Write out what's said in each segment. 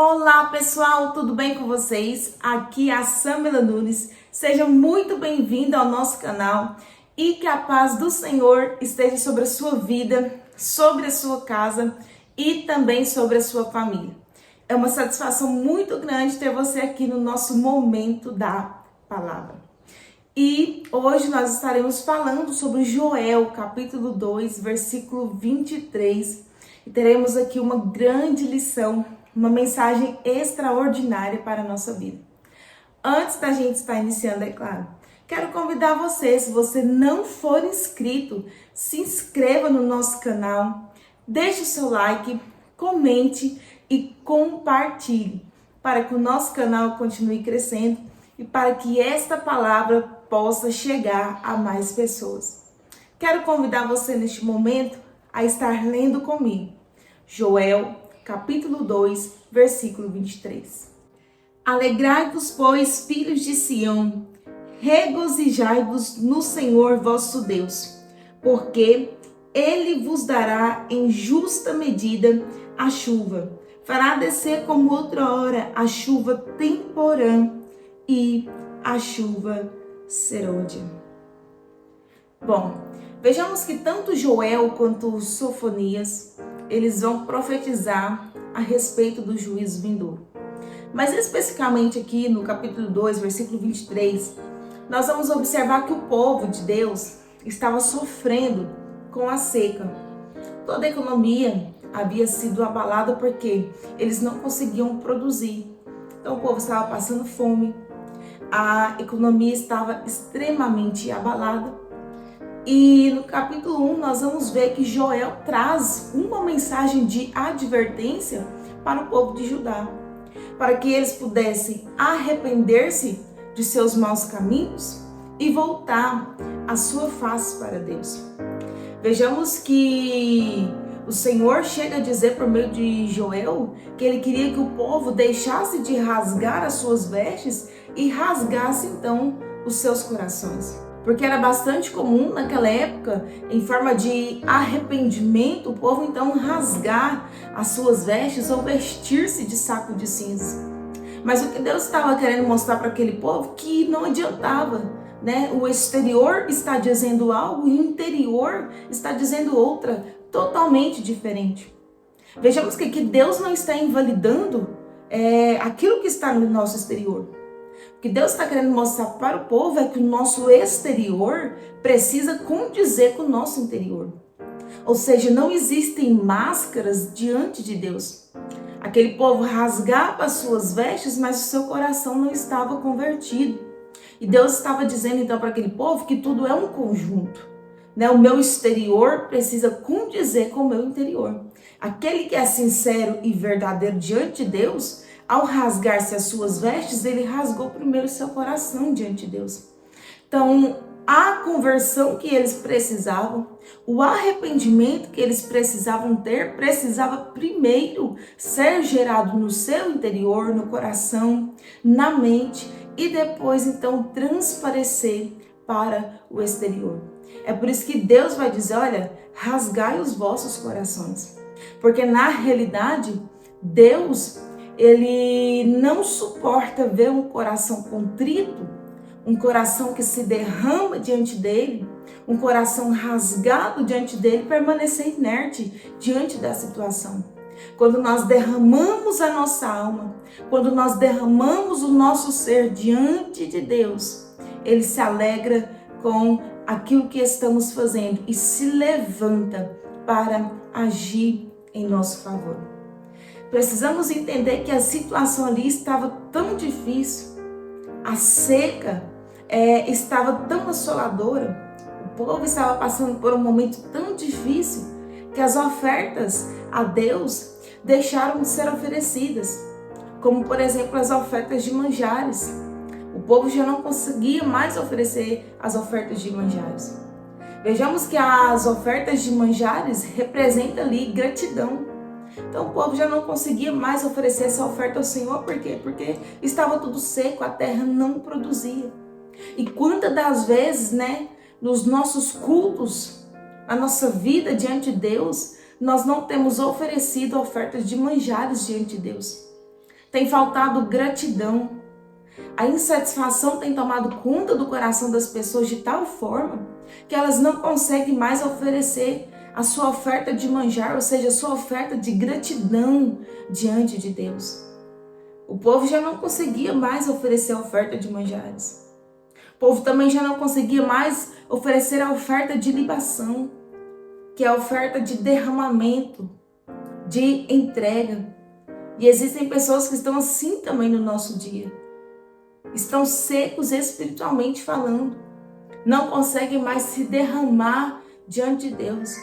Olá pessoal, tudo bem com vocês? Aqui é a Samila Nunes. Sejam muito bem-vindos ao nosso canal e que a paz do Senhor esteja sobre a sua vida, sobre a sua casa e também sobre a sua família. É uma satisfação muito grande ter você aqui no nosso momento da palavra. E hoje nós estaremos falando sobre Joel, capítulo 2, versículo 23. E teremos aqui uma grande lição, uma mensagem extraordinária para a nossa vida. Antes da gente estar iniciando, é claro, quero convidar você, se você não for inscrito, se inscreva no nosso canal, deixe o seu like, comente e compartilhe, para que o nosso canal continue crescendo e para que esta palavra possa chegar a mais pessoas. Quero convidar você neste momento a estar lendo comigo Joel, capítulo 2, versículo 23. Alegrai-vos, pois, filhos de Sião, regozijai-vos no Senhor vosso Deus, porque Ele vos dará em justa medida a chuva, fará descer como outrora a chuva temporã e a chuva serôdia. Bom, vejamos que tanto Joel quanto Sofonias, eles vão profetizar a respeito do juízo vindouro. Mas especificamente aqui no capítulo 2, versículo 23, nós vamos observar que o povo de Deus estava sofrendo com a seca. Toda a economia havia sido abalada porque eles não conseguiam produzir. Então o povo estava passando fome, a economia estava extremamente abalada. E no capítulo 1 nós vamos ver que Joel traz uma mensagem de advertência para o povo de Judá, para que eles pudessem arrepender-se de seus maus caminhos e voltar a sua face para Deus. Vejamos que o Senhor chega a dizer por meio de Joel que ele queria que o povo deixasse de rasgar as suas vestes e rasgasse então os seus corações. Porque era bastante comum naquela época, em forma de arrependimento, o povo então rasgar as suas vestes ou vestir-se de saco de cinza. Mas o que Deus estava querendo mostrar para aquele povo que não adiantava, né? O exterior está dizendo algo e o interior está dizendo outra, totalmente diferente. Vejamos que aqui Deus não está invalidando aquilo que está no nosso exterior. O que Deus está querendo mostrar para o povo é que o nosso exterior precisa condizer com o nosso interior. Ou seja, não existem máscaras diante de Deus. Aquele povo rasgava as suas vestes, mas o seu coração não estava convertido. E Deus estava dizendo então para aquele povo que tudo é um conjunto, né? O meu exterior precisa condizer com o meu interior. Aquele que é sincero e verdadeiro diante de Deus, ao rasgar-se as suas vestes, ele rasgou primeiro seu coração diante de Deus. Então, a conversão que eles precisavam, o arrependimento que eles precisavam ter, precisava primeiro ser gerado no seu interior, no coração, na mente, e depois então transparecer para o exterior. É por isso que Deus vai dizer, olha, rasgai os vossos corações. Porque na realidade, Deus, ele não suporta ver um coração contrito, um coração que se derrama diante dele, um coração rasgado diante dele, permanecer inerte diante da situação. Quando nós derramamos a nossa alma, quando nós derramamos o nosso ser diante de Deus, ele se alegra com aquilo que estamos fazendo e se levanta para agir em nosso favor. Precisamos entender que a situação ali estava tão difícil, a seca estava tão assoladora, o povo estava passando por um momento tão difícil que as ofertas a Deus deixaram de ser oferecidas, como por exemplo as ofertas de manjares. O povo já não conseguia mais oferecer as ofertas de manjares. Vejamos que as ofertas de manjares representam ali gratidão. Então o povo já não conseguia mais oferecer essa oferta ao Senhor, por quê? Porque estava tudo seco, a terra não produzia. E quantas das vezes, né, nos nossos cultos, a nossa vida diante de Deus, nós não temos oferecido ofertas de manjares diante de Deus. Tem faltado gratidão. A insatisfação tem tomado conta do coração das pessoas de tal forma que elas não conseguem mais oferecer a sua oferta de manjar, ou seja, a sua oferta de gratidão diante de Deus. O povo já não conseguia mais oferecer a oferta de manjares. O povo também já não conseguia mais oferecer a oferta de libação, que é a oferta de derramamento, de entrega. E existem pessoas que estão assim também no nosso dia. Estão secos espiritualmente falando. Não conseguem mais se derramar diante de Deus.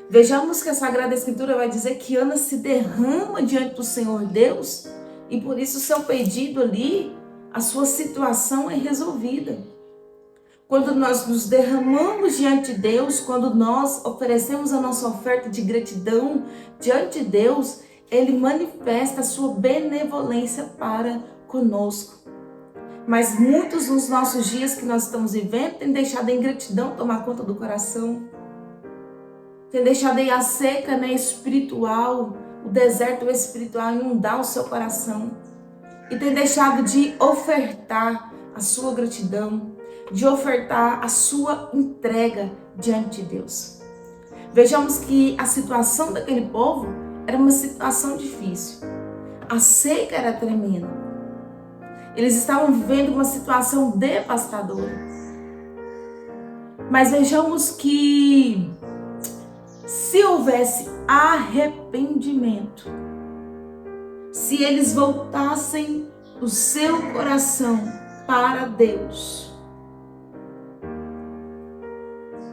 Vejamos que a Sagrada Escritura vai dizer que Ana se derrama diante do Senhor Deus e por isso o seu pedido ali, a sua situação é resolvida. Quando nós nos derramamos diante de Deus, quando nós oferecemos a nossa oferta de gratidão diante de Deus, Ele manifesta a sua benevolência para conosco. Mas muitos nos nossos dias que nós estamos vivendo têm deixado a ingratidão tomar conta do coração. Tem deixado aí a seca, espiritual, o deserto espiritual inundar o seu coração. E tem deixado de ofertar a sua gratidão, de ofertar a sua entrega diante de Deus. Vejamos que a situação daquele povo era uma situação difícil. A seca era tremenda. Eles estavam vivendo uma situação devastadora. Mas vejamos que se houvesse arrependimento, se eles voltassem o seu coração para Deus,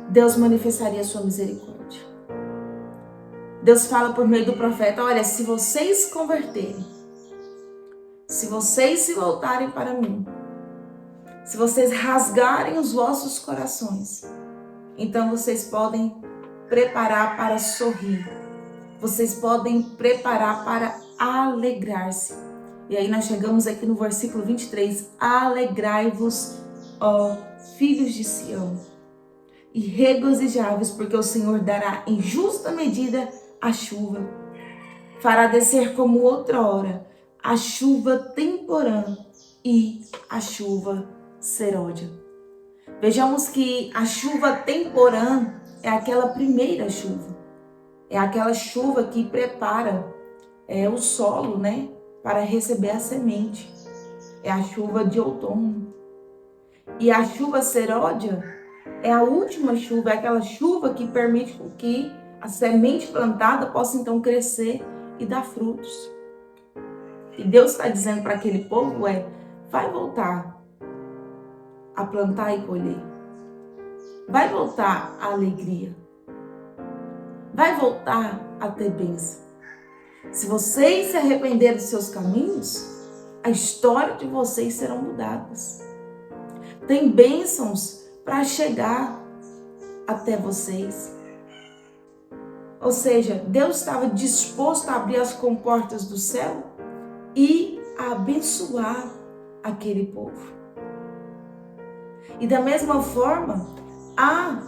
Deus manifestaria a sua misericórdia. Deus fala por meio do profeta: olha, se vocês converterem, se vocês se voltarem para mim, se vocês rasgarem os vossos corações, então vocês podem preparar para sorrir. Vocês podem preparar para alegrar-se. E aí nós chegamos aqui no versículo 23. Alegrai-vos, ó filhos de Sião, e regozijai-vos, porque o Senhor dará em justa medida a chuva. Fará descer como outrora a chuva temporã e a chuva serôdia. Vejamos que a chuva temporã é aquela primeira chuva. É aquela chuva que prepara o solo, para receber a semente. É a chuva de outono. E a chuva serôdia é a última chuva, é aquela chuva que permite que a semente plantada possa então crescer e dar frutos. E Deus está dizendo para aquele povo, vai voltar a plantar e colher. Vai voltar a alegria. Vai voltar a ter bênção. Se vocês se arrependerem dos seus caminhos, a história de vocês serão mudadas. Tem bênçãos para chegar até vocês. Ou seja, Deus estava disposto a abrir as comportas do céu e a abençoar aquele povo. E da mesma forma, há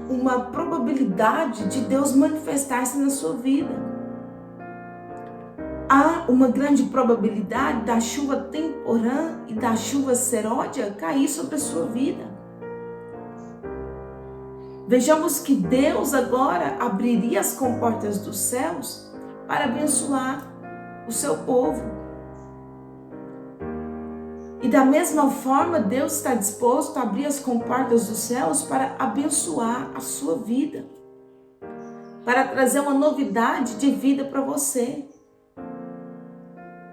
uma probabilidade de Deus manifestar-se na sua vida. Há uma grande probabilidade da chuva temporã e da chuva serôdia cair sobre a sua vida. Vejamos que Deus agora abriria as comportas dos céus para abençoar o seu povo. E da mesma forma, Deus está disposto a abrir as comportas dos céus para abençoar a sua vida, para trazer uma novidade de vida para você,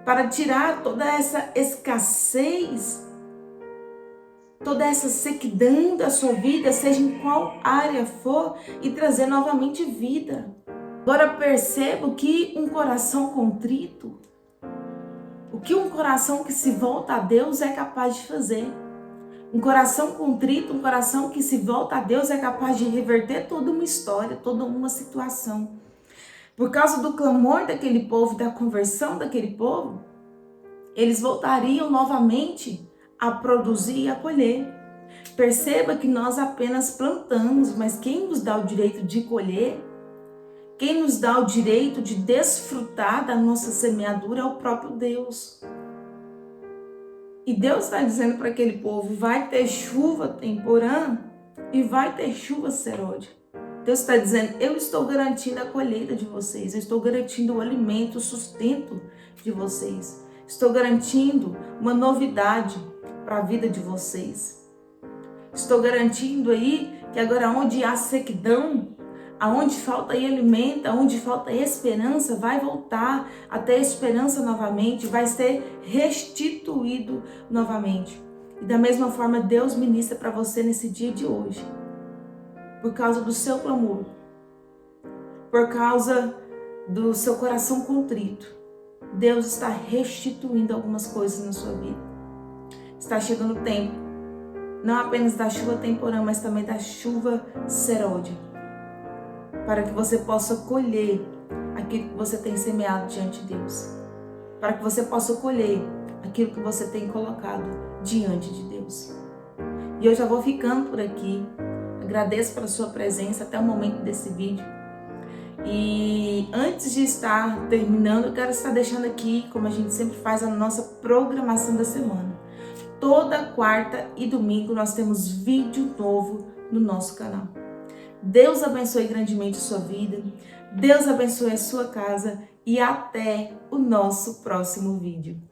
para tirar toda essa escassez, toda essa sequidão da sua vida, seja em qual área for, e trazer novamente vida. Agora percebo que um coração contrito, o que um coração que se volta a Deus é capaz de fazer. Um coração contrito, um coração que se volta a Deus é capaz de reverter toda uma história, toda uma situação. Por causa do clamor daquele povo, da conversão daquele povo, eles voltariam novamente a produzir e a colher. Perceba que nós apenas plantamos, mas quem nos dá o direito de colher Quem nos dá o direito de desfrutar da nossa semeadura é o próprio Deus. E Deus está dizendo para aquele povo, vai ter chuva temporã e vai ter chuva serôdia. Deus está dizendo, eu estou garantindo a colheita de vocês, eu estou garantindo o alimento, o sustento de vocês. Estou garantindo uma novidade para a vida de vocês. Estou garantindo aí que agora onde há sequidão, aonde falta aí alimento, aonde falta esperança, vai voltar a ter esperança novamente, vai ser restituído novamente. E da mesma forma, Deus ministra para você nesse dia de hoje, por causa do seu clamor, por causa do seu coração contrito. Deus está restituindo algumas coisas na sua vida. Está chegando o tempo, não apenas da chuva temporã, mas também da chuva serôdia, para que você possa colher aquilo que você tem semeado diante de Deus. Para que você possa colher aquilo que você tem colocado diante de Deus. E eu já vou ficando por aqui. Agradeço pela sua presença até o momento desse vídeo. E antes de estar terminando, eu quero estar deixando aqui, como a gente sempre faz, a nossa programação da semana. Toda quarta e domingo nós temos vídeo novo no nosso canal. Deus abençoe grandemente a sua vida, Deus abençoe a sua casa e até o nosso próximo vídeo.